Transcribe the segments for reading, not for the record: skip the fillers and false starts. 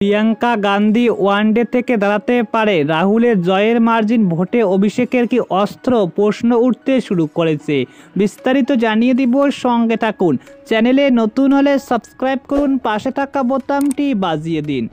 Priyanka Gandhi one day থেকে দাঁড়াতে পারে রাহুলের জয়ের মার্জিন, ভোটে অভিষেকের কি অস্ত্র, প্রশ্ন উঠতে শুরু করেছে। বিস্তারিত জানিয়ে দিব, সঙ্গে থাকুন। চ্যানেলে নতুন হলে সাবস্ক্রাইব করুন, পাশে থাকা বোতামটি বাজিয়ে দিন।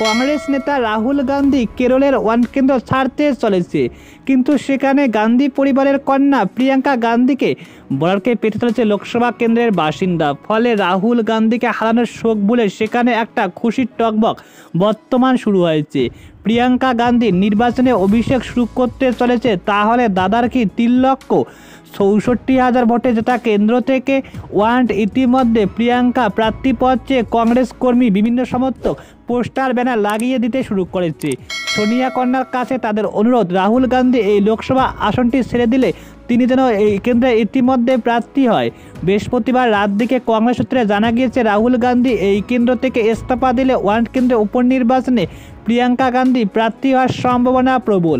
কংগ্রেস নেতা রাহুল গান্ধী কেরলের ওয়ান কেন্দ্র ছাড়তে চলেছে, কিন্তু সেখানে গান্ধী পরিবারের কন্যা প্রিয়াঙ্কা গান্ধীকে বরারকে পেতে চলেছে লোকসভা কেন্দ্রের বাসিন্দা। ফলে রাহুল গান্ধীকে হারানোর শোক ভুলে সেখানে একটা খুশির টকবক বর্তমান শুরু হয়েছে। প্রিয়াঙ্কা গান্ধী নির্বাচনে অভিষেক শুরু করতে চলেছে, তাহলে দাদার কি 3,64,000 ভোটে জেতা কেন্দ্র থেকে ওয়ান্ট। ইতিমধ্যে প্রিয়াঙ্কা প্রার্থী পত্রে কংগ্রেস কর্মী বিভিন্ন সমর্থক পোস্টার ব্যানার লাগিয়ে দিতে শুরু করেছে। সোনিয়া কন্যার কাছে তাদের অনুরোধ, রাহুল গান্ধী এই লোকসভা আসনটি ছেড়ে দিলে তিনি যেন এই কেন্দ্রে ইতিমধ্যে প্রার্থী হয়। বৃহস্পতিবার রাত দিকে কংগ্রেস সূত্রে জানা গিয়েছে, রাহুল গান্ধী এই কেন্দ্র থেকে ইস্তফা দিলে ওয়ান্ট কেন্দ্রের উপনির্বাচনে প্রিয়াঙ্কা গান্ধী প্রার্থী হওয়ার সম্ভাবনা প্রবল।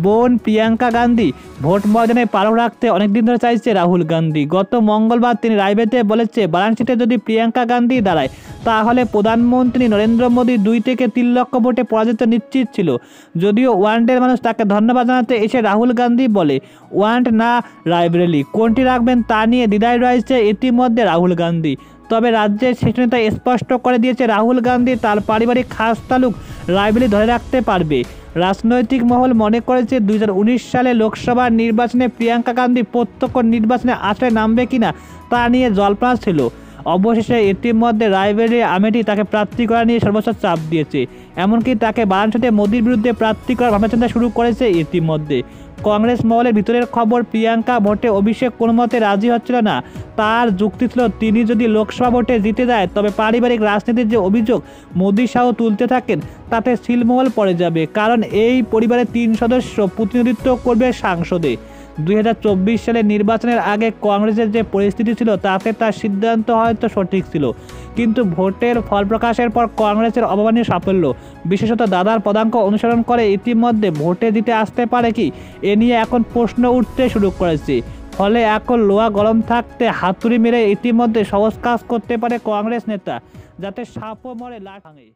বোন প্রিয়াঙ্কা গান্ধী ভোট ময়দানে পালক রাখতে অনেকদিন ধরে চাইছে রাহুল গান্ধী। গত মঙ্গলবার তিনি রায়বেরিতে বলেছে, বারাণসীতে যদি প্রিয়াঙ্কা গান্ধী দাঁড়ায় তাহলে প্রধানমন্ত্রী নরেন্দ্র মোদী 2 থেকে 3 লক্ষ ভোটে পরাজিত নিশ্চিত ছিল। যদিও ওয়ান্টের মানুষ তাকে ধন্যবাদ জানাতে এসে রাহুল গান্ধী বলে, ওয়ান্ট না রায়বেরেলি, কোনটি রাখবেন তা নিয়ে দ্বিধায় রয়েছে ইতিমধ্যে রাহুল গান্ধী। তবে রাজ্যের শীর্ষ নেতা স্পষ্ট করে দিয়েছে, রাহুল গান্ধী তার পারিবারিক খাস তালুক রায়বেরেলি ধরে রাখতে পারবে। রাজনৈতিক মহল মনে করেছে 2019 সালে লোকসভা নির্বাচনে প্রিয়াঙ্কা গান্ধী প্রত্যক্ষ নির্বাচনে আসলে নামবে কিনা তা নিয়ে জল্পনা ছিল। অবশেষে ইতিমধ্যে রায়বেরিলি আমেঠি তাকে প্রার্থী করা নিয়ে সর্বোচ্চ চাপ দিয়েছে, এমনকি তাকে বারাণসীতে মোদীর বিরুদ্ধে প্রার্থী করার ভাবনাচিন্তা শুরু করেছে ইতিমধ্যে। কংগ্রেস মহলের ভিতরের খবর, প্রিয়াঙ্কা ভোটে অভিষেক কোনো মতে রাজি হচ্ছিল না। তার যুক্তি ছিল, তিনি যদি লোকসভা ভোটে জিতে যায় তবে পারিবারিক রাজনীতির যে অভিযোগ মোদী শাহ তুলতে থাকেন তাতে সিলমোহর পড়ে যাবে, কারণ এই পরিবারের 3 সদস্য প্রতিনিধিত্ব করবে সংসদে। 2024 সালের নির্বাচনের আগে কংগ্রেসের যে পরিস্থিতি ছিল তাতে তার সিদ্ধান্ত হয়তো সঠিক ছিল, কিন্তু ভোটের ফল প্রকাশের পর কংগ্রেসের অভাবনীয় সাফল্য, বিশেষত দাদার পদাঙ্ক অনুসরণ করে ইতিমধ্যে ভোটে জিতে আসতে পারে কি, এ নিয়ে এখন প্রশ্ন উঠতে শুরু করেছে। ফলে এখন লোহা গরম থাকতে হাতুড়ি মেরে ইতিমধ্যে সহজ কাজ করতে পারে কংগ্রেস নেতা, যাতে সাপও মরে লাট ভাঙে।